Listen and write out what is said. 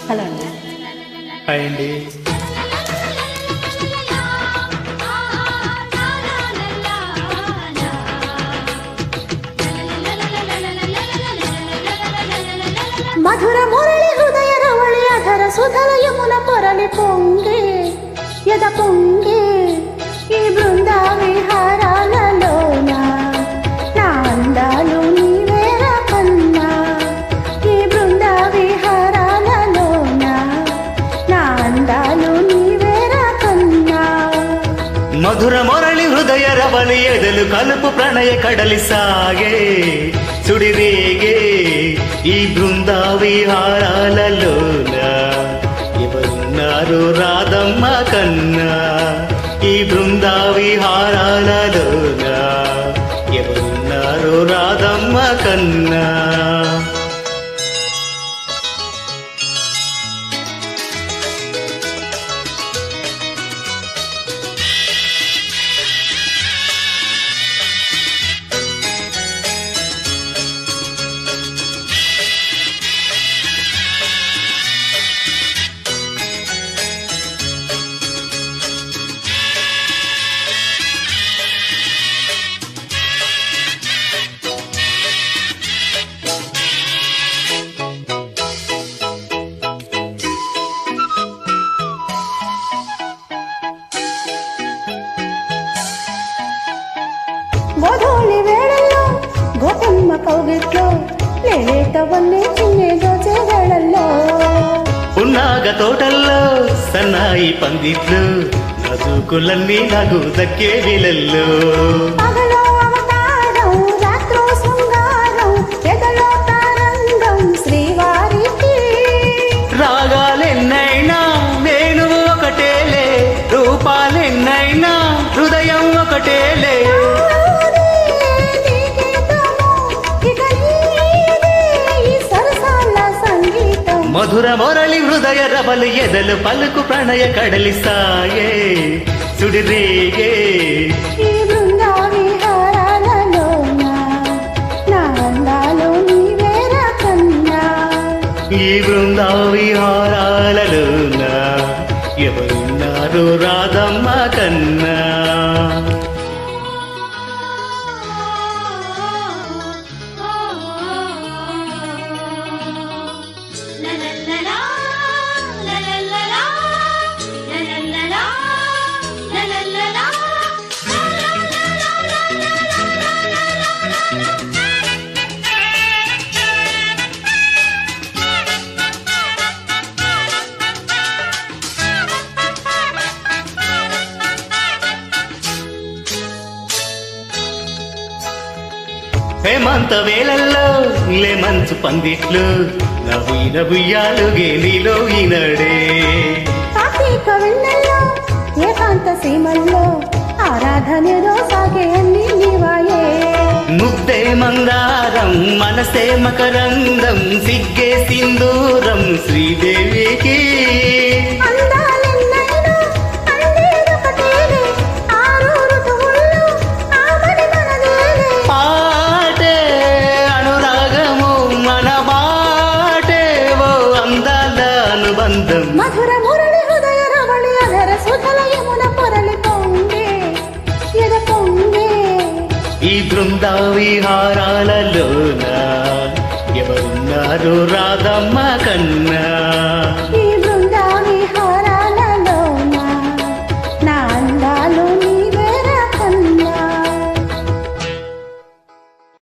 Hello అండి. Hi అండి. మధుర మురళి హృదయ రవళి అధర సుధల యమున పొరలి పొంగే యద పొంగే ఈ బృంద విహారాలలోన నా అందాలు నీవేర కన్నా. ఈ బృంద విహారాలలోన నా అందాలు నీవేర కన్నా. మధుర మొరళి హృదయ రవళి ఎదలు కలుపు ప్రణయ కడలి సాగే సుడిరేగే ఈ బృంద విహారాలలోన ఎవరున్నారు రాధమ్మ కన్నా. ఈ బృంద విహారాలలోన ఎవరున్నారు రాధమ్మ కన్నా. గోధూళి వేళల్లో గోపమ్మ కౌగిట్లో లేలేతవన్నీ చిన్నే దోచే వేళల్లో ఉన్నాగ తోటల్లో సన్నాయి పందిట్లు నదుకులన్నీ నాకు దక్కే విలల్లో. పగలో అవతారం రాత్రో శృంగారం ఎదలో తారంగం శ్రీవారికి. రాగాలెన్నైనా వేణువు ఒకటేలే, రూపాలెన్నైనా హృదయం ఒకటేలే. మధుర మొరళి హృదయ రవలు ఎదలు పలుకు ప్రణయ కడలి సాగే సుడిరేగే ఈ బృందా విహారాలలోన నా అందాలు నీవేర కన్నా. ఈ బృందా విహారాలలోన ఎవరున్నారు రాధమ్మ కన్నా. హేమంత వేళల్లో మంచు పందిట్లు నవ్విన బుయ్యాలు గేలిలో ఈనడే. కార్తీక వెన్నెల్లో ఏకాంత సీమల్లో ఆరాధనలో సాగే అన్ని నీవాయే. ముద్దే మందారం మనసే మకరందం సిగ్గే సింధూరం శ్రీదేవికి. పాటే అనురాగము మన బాటే ఓ అందాల అనుబంధం. మధుర మురళి హృదయ రవళి అధర సుధల యమున పొరలి పొంగే ఎద పొంగే ఈ బృంద విహారాలలోన ఎవరున్నారు రాధమ్మ కన్నా.